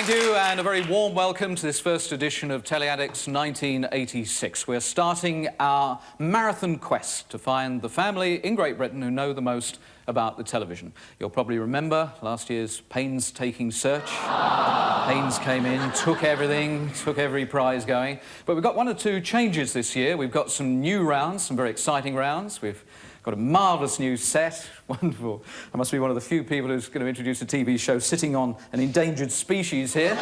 Thank you, and a very warm welcome to this first edition of Telly Addicts 1986. We're starting our marathon quest to find the family in Great Britain who know the most about the television. You'll probably remember last year's painstaking search. Pains came in, took everything, took every prize going. But we've got one or two changes this year. We've got some new rounds, some very exciting rounds. We've got a marvellous new set. Wonderful. I must be one of the few people who's going to introduce a TV show sitting on an endangered species here.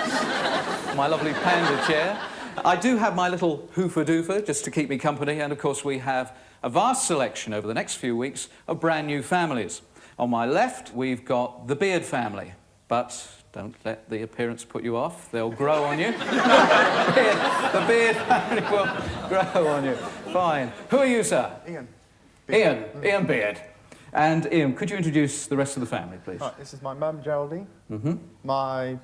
My lovely panda chair. I do have my little hoofer-doofer just to keep me company, and of course we have a vast selection over the next few weeks of brand new families. On my left, we've got the Beard family, but don't let the appearance put you off. They'll grow on you. The Beard family will grow on you. Fine. Who are you, sir? Ian. Ian Beard. And Ian, could you introduce the rest of the family, please? Right, this is my mum, Geraldine, my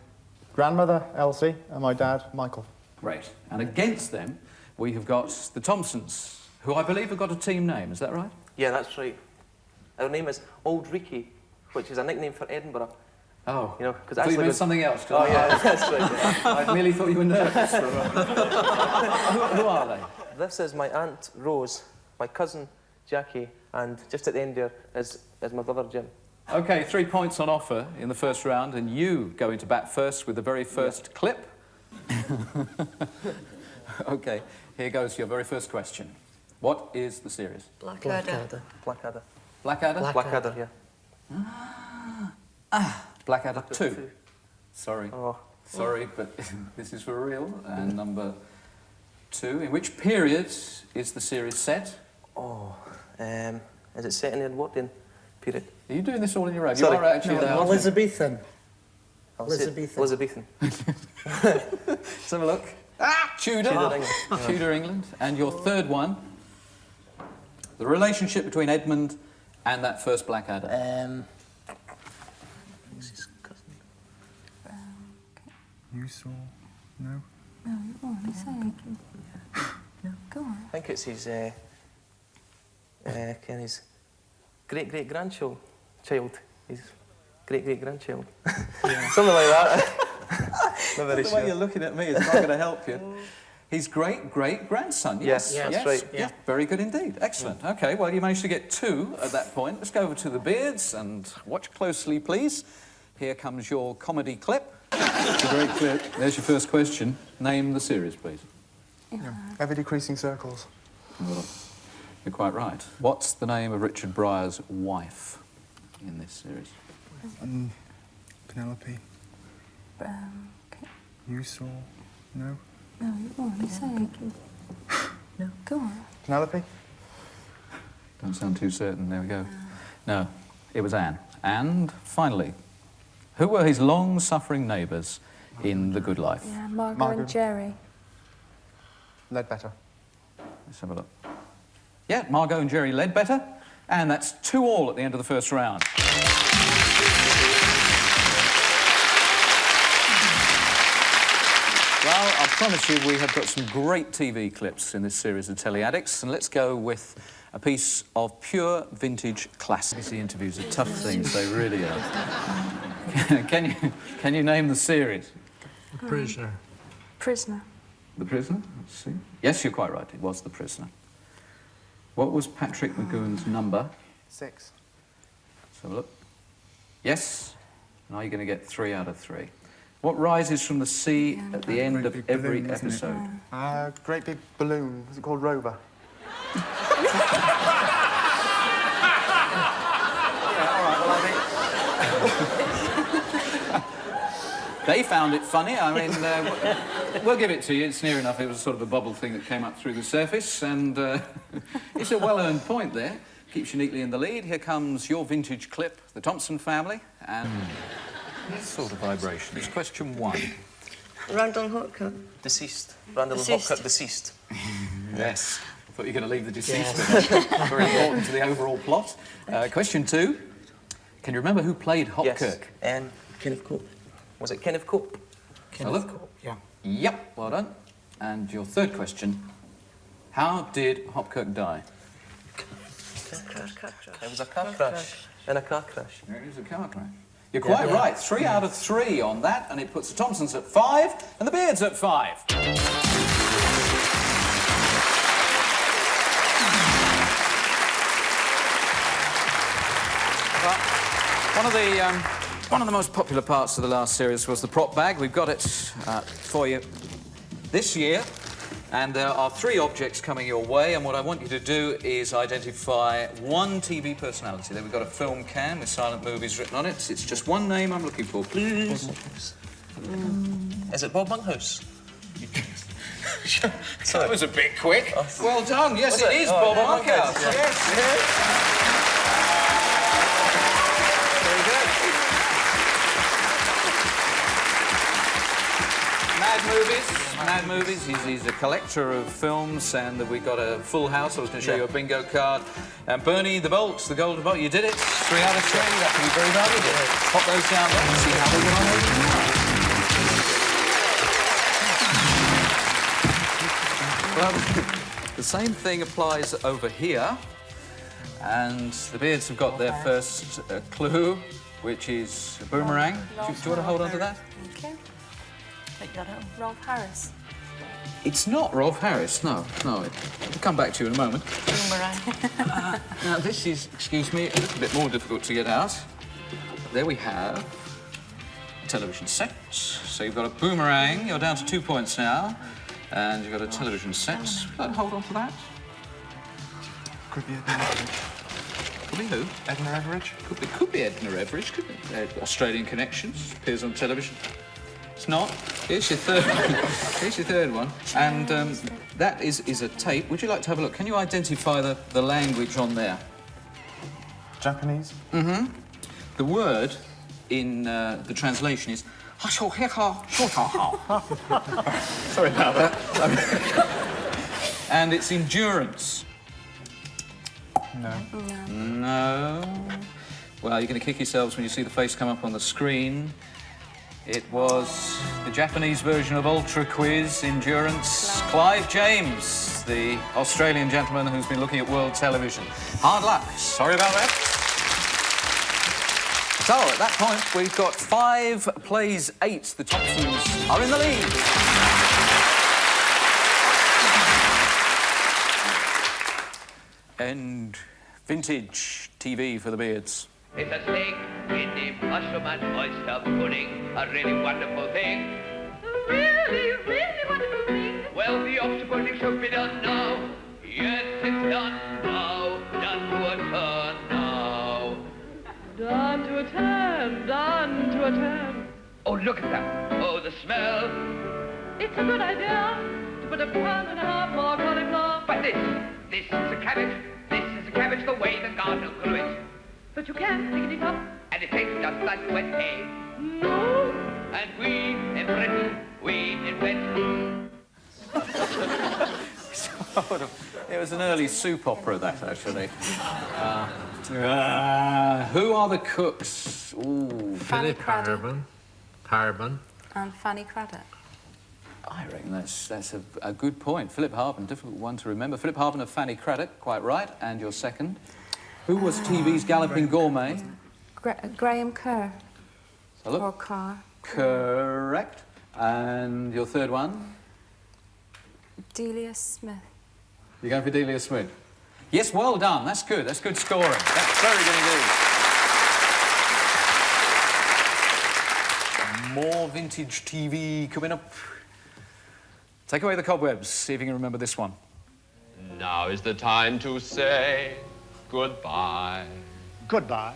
grandmother, Elsie, and my dad, Michael. Great. And against them, we have got the Thompsons, who I believe have got a team name, is that right? Yeah, that's right. Our name is Old Ricky, which is a nickname for Edinburgh. Oh. You know, because I thought you meant something else. Oh, yeah, that's right. Yeah. I merely thought you were nervous. Who are they? This is my Aunt Rose, my cousin Jackie, and just at the end there is my brother Jim. OK, 3 points on offer in the first round, and you go into bat first with the very first clip. OK, here goes your very first question. What is the series? Blackadder. Blackadder. Blackadder? Blackadder, yeah. Blackadder 2. Sorry. Oh. Sorry, but this is for real. And number 2. In which period is the series set? Oh, is it set in the Edwardian period? Are you doing this all in your own? Sorry. You are actually allowed to. Elizabethan. Elizabethan. Let's have a look. Tudor. Tudor England. Tudor England. And your third one, the relationship between Edmund and that first Blackadder. Who's his cousin? You saw? No? No, go on, say it. No, go on. I think it's his, Kenny's great-great-grandchild. His great-great-grandchild. Something like that. Not very The sure. way you're looking at me is not going to help you. His great-great-grandson, yes. Yes, that's right. Yeah, very good indeed. Excellent. OK, well, you managed to get 2 at that point. Let's go over to the Beards and watch closely, please. Here comes your comedy clip. It's a great clip. There's your first question. Name the series, please. Ever decreasing circles. Well, you're quite right. What's the name of Richard Breyer's wife in this series? Penelope. Okay. You saw? No? No, go on, say it. No, go on. Penelope? Don't sound too certain. There we go. No, it was Anne. And finally, who were his long-suffering neighbours in The Good Life? Yeah, Margot Margot. and Jerry. Ledbetter. Let's have a look. Yeah, Margot and Jerry Ledbetter. And that's 2-2 at the end of the first round. Well, I promise you we have got some great TV clips in this series of Telly Addicts, and let's go with a piece of pure vintage classic. These interviews are tough things, they really are. Can you name the series? Prisoner. Prisoner. The Prisoner? Let's see. Yes, you're quite right, it was The Prisoner. What was Patrick McGowan's number? 6. Let's have a look. Yes. Now you're going to get 3 out of 3. What rises from the sea at the end of every balloon, isn't it? episode? Great big balloon. Was it called Rover? They found it funny. I mean, we'll give it to you. It's near enough. It was sort of a bubble thing that came up through the surface, and it's a well-earned point there. Keeps you neatly in the lead. Here comes your vintage clip, the Thompson family, and this sort of vibration. It's question 1. Randall Hopkins. Deceased. Randall Deceased. Hopkins, deceased. Yes. I thought you were going to leave the deceased bit. Very important to the overall plot. Question 2. Can you remember who played Hopkirk? Yes. Kenneth Cope. Was it Kenneth Cope? Kenneth Cope, yeah. Yep, well done. And your third question. How did Hopkirk die? It was a car crash. In a car crash. It was a car crash. You're quite right. 3 out of 3 on that, and it puts the Thompsons at 5 and the Beards at 5. Well, one of the most popular parts of the last series was the prop bag. We've got it for you this year, and there are 3 objects coming your way, and what I want you to do is identify one TV personality. Then we've got a film can with silent movies written on it. It's just one name I'm looking for, please. Is it Bob Monkhouse? That was a bit quick. Well done. Yes, it is Bob Monkhouse. Yeah. Yes. Very good. Mad Movies. He's a collector of films, and we've got a full house. I was going to show you a bingo card. And Bernie, the bolts, the golden bolt. You did it. 3 out of 3. That can be very valuable. Pop those down there and see how they get on over now. Well, the same thing applies over here. And the Beards have got their first clue, which is a boomerang. Do you want to hold on to that? Okay. Take that out. Rolf Harris. It's not Rolf Harris, no. We'll come back to you in a moment. Boomerang. Now, this is, excuse me, a little bit more difficult to get out. There we have a television set. So you've got a boomerang. You're down to 2 points now. And you've got a television set. Hold on to that. Could be Edna Everidge. Could be who? Edna Everidge? Could be Edna Everidge. Could be Australian Connections. Appears on television. It's not. Here's your third. Here's your third one. And that is a tape. Would you like to have a look? Can you identify the language on there? Japanese? Mm-hmm. The word in the translation is... Sorry about that. And it's endurance. No. Well, you're going to kick yourselves when you see the face come up on the screen. It was the Japanese version of Ultra Quiz, Endurance. Clive James, the Australian gentleman who's been looking at world television. Hard luck. Sorry about that. So, at that point, we've got 5 plays 8. The Thompsons are in the lead. And vintage TV for the Beards. It's a steak with the mushroom and oyster pudding. A really wonderful thing. Really wonderful thing. Well, the oyster pudding should be done now. Yes, it's done now. Done to a turn now. Done to a turn, done to a turn. Oh, look at that. Oh, the smell. It's a good idea to put a pound and a half more cauliflower. But this is a cabbage. This is a cabbage the way the gardener grew it. But you can pick it up. And it tastes just like wet hay. No. And we in Britain, we invent. It was an early soap opera, that, actually. Who are the cooks? Ooh. Fanny Philip Craddock Harbin. and Fanny Craddock. I reckon that's a good point. Philip Harbin, difficult one to remember. Philip Harbin of Fanny Craddock, quite right. And your second? Who was TV's Galloping Gourmet? Graham Kerr. So look. Or Carr. Correct. And your third one? Delia Smith. You're going for Delia Smith? Yes, well done. That's good. That's good scoring. That's very good indeed. More vintage TV coming up. Take away the cobwebs. See if you can remember this one. Now is the time to say goodbye. Goodbye.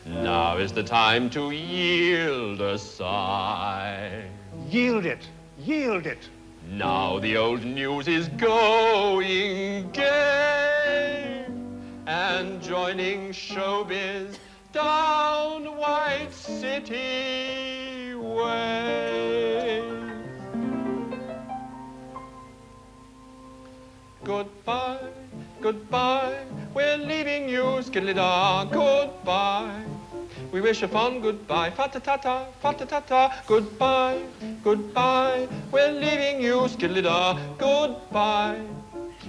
Now is the time to yield a sigh. Yield it. Yield it. Now the old news is going gay and joining showbiz down White City way. Goodbye, goodbye, we're leaving you, skiddly-da, goodbye. We wish a fond goodbye, fa-ta-ta-ta, fa-ta-ta-ta, goodbye, goodbye, we're leaving you, skiddly-da, goodbye.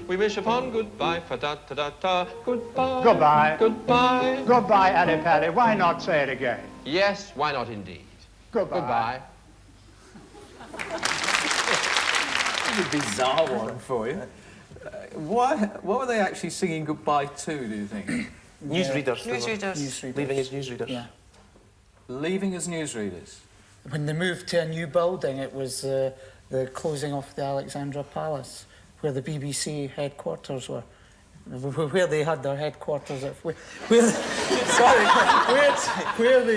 We wish a fond goodbye, fa-ta-ta-ta-ta, goodbye. Goodbye. Goodbye. Goodbye, Addy Paddy. Why not say it again? Yes, why not indeed? Goodbye. Goodbye. That's a bizarre one for you. What were they actually singing goodbye to, do you think? Newsreaders. Newsreaders. Leaving as newsreaders. Yeah. Leaving as newsreaders. When they moved to a new building, it was the closing of the Alexandra Palace, where the BBC headquarters were. Where they had their headquarters at... Where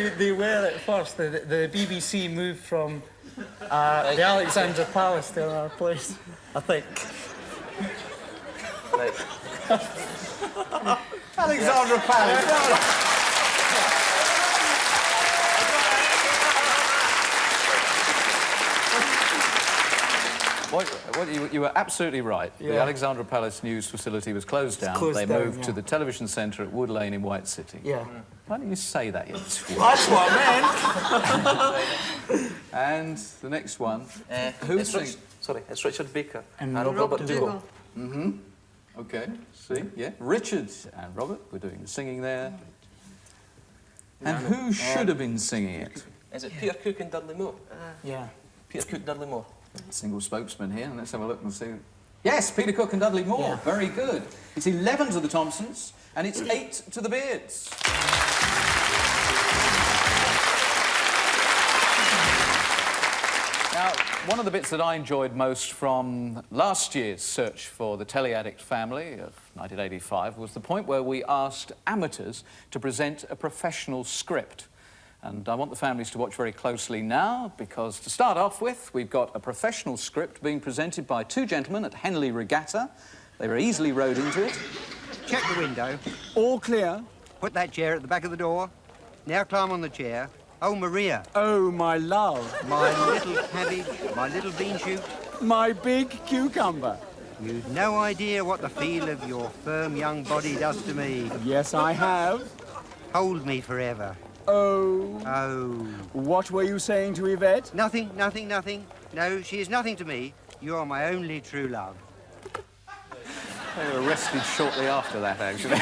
they were at first. The BBC moved from the Alexandra Palace to another place, I think. Right. Alexandra Palace. You were absolutely right. The Yeah. Alexandra Palace News facility was closed down. closed they down, moved to yeah. the television centre at Wood Lane in White City. Yeah. Why don't you say that, you twat? That's what I meant. And the next one. Who's singing? It's Richard Baker And Robert Dougal. OK, see, yeah. Richard and Robert were doing the singing there. And who should have been singing it? Is it Peter Cook and Dudley Moore? Yeah. Peter Cook, Dudley Moore. Single spokesman here. Let's have a look and see. Yes, Peter Cook and Dudley Moore. Yeah. Very good. It's 11 to the Thompsons, and it's 8 to the Beards. Now, one of the bits that I enjoyed most from last year's search for the Telly Addict family of 1985 was the point where we asked amateurs to present a professional script. And I want the families to watch very closely now, because to start off with, we've got a professional script being presented by two gentlemen at Henley Regatta. They were easily rowed into it. Check the window. All clear. Put that chair at the back of the door. Now climb on the chair. Oh, Maria. Oh, my love. My little cabbage, my little bean shoot. My big cucumber. You've no idea what the feel of your firm young body does to me. Yes, I have. Hold me forever. Oh. Oh. What were you saying to Yvette? Nothing, nothing, nothing. No, she is nothing to me. You are my only true love. They were arrested shortly after that, actually.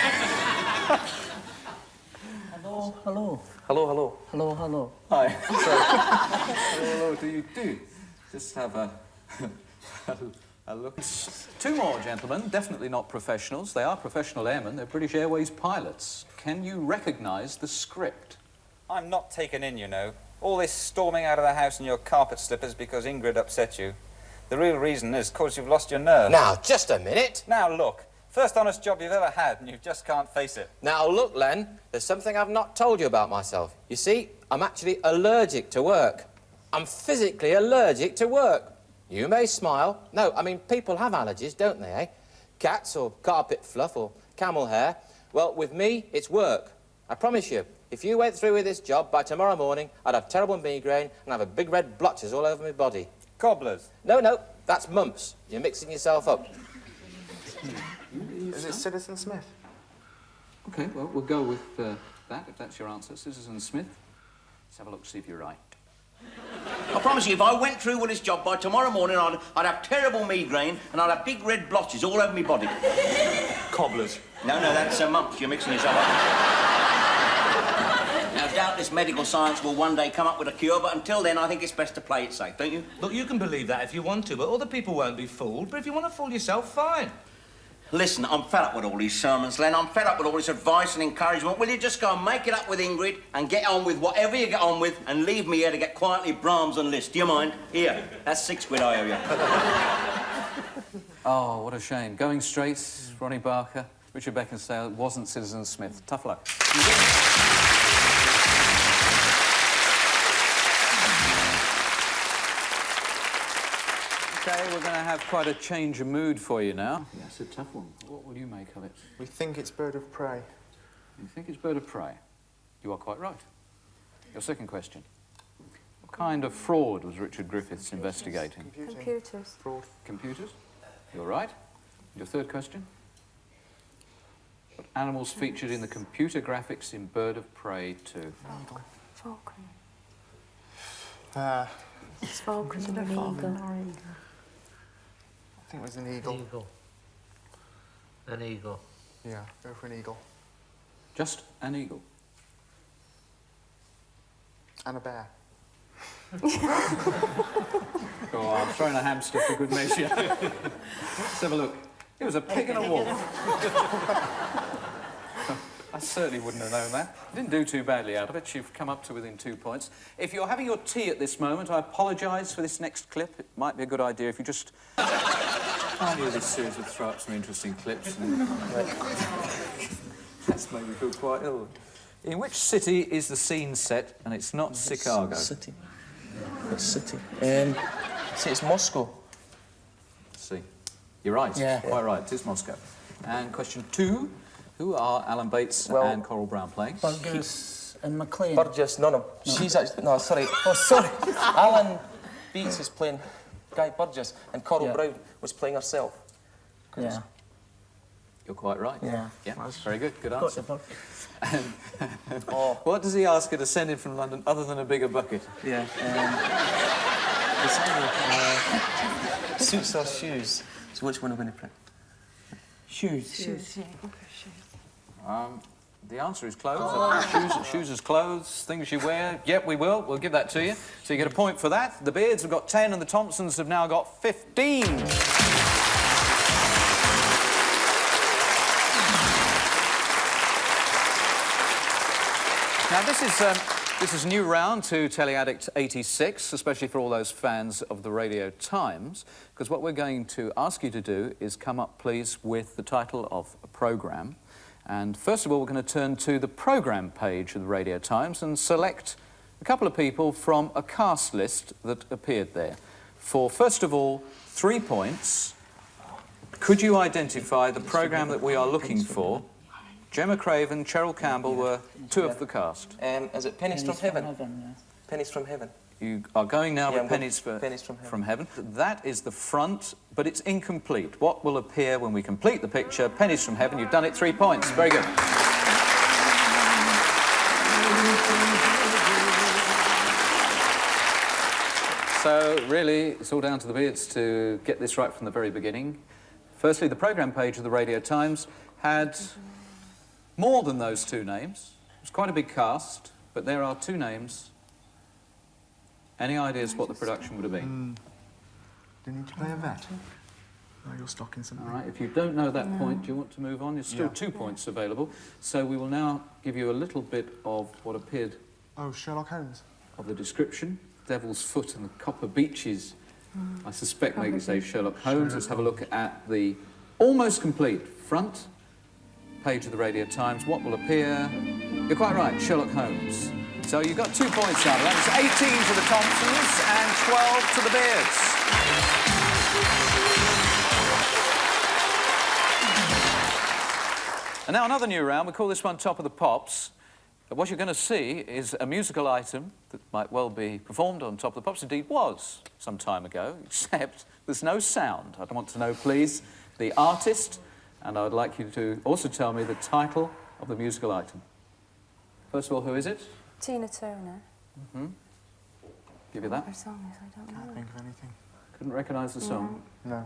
Hello, hello. Hello, hello. Hello, hello. Hi. Hello, do you do? Just have a look. Two more gentlemen, definitely not professionals. They are professional airmen. They're British Airways pilots. Can you recognise the script? I'm not taken in, you know. All this storming out of the house in your carpet slippers because Ingrid upset you. The real reason is because you've lost your nerve. Now, just a minute. Now, look. First honest job you've ever had, and you just can't face it. Now, look, Len, there's something I've not told you about myself. You see, I'm actually allergic to work. I'm physically allergic to work. You may smile. No, I mean, people have allergies, don't they, eh? Cats or carpet fluff or camel hair. Well, with me, it's work. I promise you, if you went through with this job, by tomorrow morning, I'd have terrible migraine and have a big red blotches all over my body. Cobblers? No, no, that's mumps. You're mixing yourself up. Is it Citizen Smith? OK, well, we'll go with that, if that's your answer. Citizen Smith. Let's have a look, see if you're right. I promise you, if I went through with this job by tomorrow morning, I'd have terrible migraine and I'd have big red blotches all over my body. Cobblers. No, that's mumps. You're mixing yourself up. Now, doubtless medical science will one day come up with a cure, but until then, I think it's best to play it safe, don't you? Look, you can believe that if you want to, but other people won't be fooled. But if you want to fool yourself, fine. Listen, I'm fed up with all these sermons, Len. I'm fed up with all this advice and encouragement. Will you just go and make it up with Ingrid and get on with whatever you get on with and leave me here to get quietly Brahms and Liszt? Do you mind? Here, that's £6 I owe you. Oh, what a shame. Going straight, Ronnie Barker, Richard Beckinsale, wasn't Citizen Smith. Tough luck. OK, we're going to have quite a change of mood for you now. That's a tough one. What will you make of it? We think it's Bird of Prey. You think it's Bird of Prey? You are quite right. Your second question. What kind of fraud was Richard Griffiths investigating? Computers. Fraud. Computers? You're right. Your third question. What animals featured in the computer graphics in Bird of Prey 2? Falcon. It's Falcon and an eagle. I think it was an eagle. An eagle. Yeah, go for an eagle. Just an eagle. And a bear. Oh, I'm throwing a hamster for good measure. Let's have a look. It was a pig and a wolf. I certainly wouldn't have known that. Didn't do too badly out of it. You've come up to within 2 points. If you're having your tea at this moment, I apologise for this next clip. It might be a good idea if you just... I knew this series would throw up some interesting clips. And... That's made me feel quite ill. In which city is the scene set, and it's not Chicago? City. What city? See, it's Moscow. Let's see. You're right. Yeah. Quite right. It is Moscow. And question 2. Who are Alan Bates and Coral Brown playing? Burgess and McLean. Burgess, no. She's actually... No, sorry. Oh, sorry. Alan Bates is playing Guy Burgess, and Coral Brown was playing herself. Yeah. You're quite right. Yeah. Yeah, very good. Good answer. And, Oh. what does he ask her to send in from London other than a bigger bucket? Yeah. Suits or shoes? So which one are we going to print? Shoes. Shoes, yeah, go for shoes. The answer is clothes. Shoes as clothes, things you wear. Yep, we will. We'll give that to you. So you get a point for that. The Beards have got 10 and the Thompsons have now got 15. Now, this is a new round to Telly Addicts 86, especially for all those fans of the Radio Times, because what we're going to ask you to do is come up, please, with the title of a programme. And first of all, we're going to turn to the programme page of the Radio Times and select a couple of people from a cast list that appeared there. For, first of all, 3 points, could you identify the programme that we are looking for? Gemma Craven, Cheryl Campbell were 2 of the cast. Is it Pennies from Heaven? Pennies from Heaven. You are going now with Pennies from Heaven. That is the front, but it's incomplete. What will appear when we complete the picture? Pennies from Heaven. You've done it 3 points. Very good. So, really, it's all down to the Beards to get this right from the very beginning. Firstly, the programme page of the Radio Times had more than those 2 names. It was quite a big cast, but there are 2 names. Any ideas what the production would have been? Do you need to play a vet? Oh, you're stocking something. All right, if you don't know that point, do you want to move on? There's still 2 points available. So we will now give you a little bit of what appeared... Oh, Sherlock Holmes. ...of the description. Devil's Foot and the Copper Beeches. I suspect make you say Sherlock Holmes. Let's have a look at the almost complete front page of the Radio Times. What will appear? You're quite right, Sherlock Holmes. So you've got 2 points out of that. It's 18 to the Thompsons and 12 to the Beards. And now another new round. We call this one Top of the Pops. What you're going to see is a musical item that might well be performed on Top of the Pops. Indeed was some time ago, except there's no sound. I want to know, please, the artist, and I would like you to also tell me the title of the musical item. First of all, who is it? Tina Turner. Mm-hmm. Give you that. Her song is, I don't know. Can't think of anything. Couldn't recognise the song? No.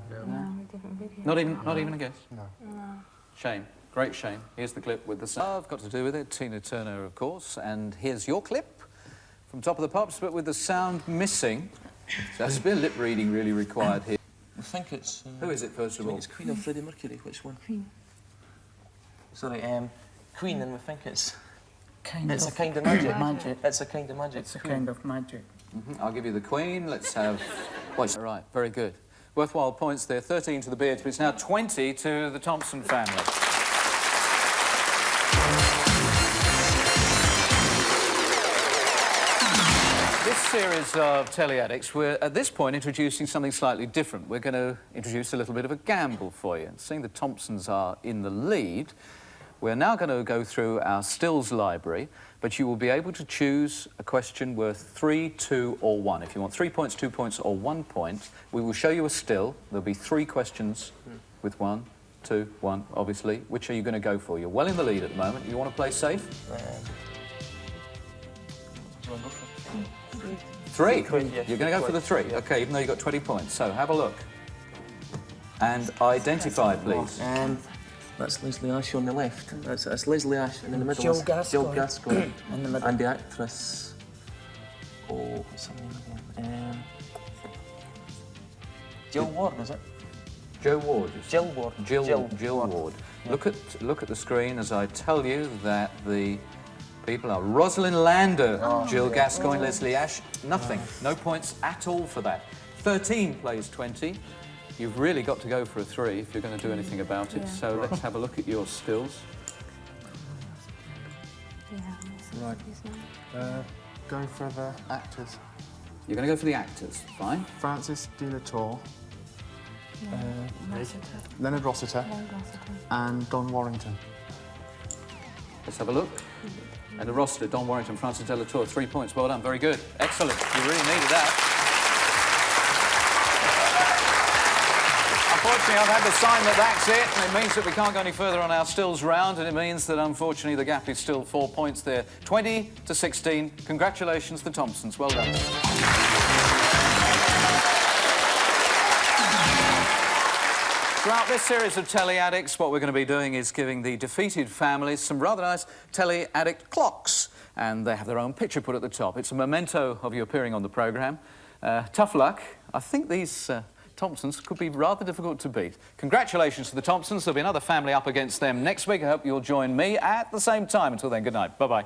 Different video. Not even a guess? No. Shame. Great shame. Here's the clip with the sound. I've got to do with it. Tina Turner, of course. And here's your clip from Top of the Pops, but with the sound missing. So that's a bit of lip reading really required here. I think it's... Who is it, first of all? It's Queen or Freddie Mercury. Which one? Queen. Sorry, Queen, and we think it's... It's a kind of magic. It's a kind of magic. It's a kind of magic. Mm-hmm. I'll give you the Queen. Let's have... Voice. All right, very good. Worthwhile points there. 13 to the Beards, but it's now 20 to the Thompson family. This series of Telly Addicts, we're at this point introducing something slightly different. We're going to introduce a little bit of a gamble for you. Seeing the Thompsons are in the lead, we're now going to go through our stills library, but you will be able to choose a question worth 3, 2 or 1. If you want 3 points, 2 points or 1 point, we will show you a still. There'll be 3 questions with 1, 2, 1, obviously. Which are you going to go for? You're well in the lead at the moment. You want to play safe? 3? You're going to go for the 3? OK, even though you've got 20 points. So, have a look. And identify, please. That's Leslie Ash on the left. That's Leslie Ash, and in the middle Jill is Gascoigne. Jill Gascoigne. In the middle. And the actress... Oh, what's the name of one? Jill Ward, is it? Joe Ward. Jill Ward. Jill Ward. Look at the screen as I tell you that the people are Rosalind Lander, Jill Gascoigne, Leslie Ash. Nothing. No points at all for that. 13 plays 20. You've really got to go for a 3 if you're going to do anything about it. So let's have a look at your stills. Right. Go for the actors. You're going to go for the actors. Fine. Francis de la Tour, Leonard Rossiter, and Don Warrington. Let's have a look. And the roster, Don Warrington, Francis de la Tour, 3 points. Well done, very good. Excellent. You really needed that. Unfortunately, I've had to sign that that's it, and it means that we can't go any further on our stills round, and it means that, unfortunately, the gap is still 4 points there. 20 to 16. Congratulations, the Thompsons. Well done. Throughout this series of Telly Addicts, what we're going to be doing is giving the defeated families some rather nice Telly Addict clocks, and they have their own picture put at the top. It's a memento of you appearing on the programme. Tough luck. I think these Thompsons could be rather difficult to beat. Congratulations to the Thompsons. There'll be another family up against them next week. I hope you'll join me at the same time. Until then, good night. Bye-bye.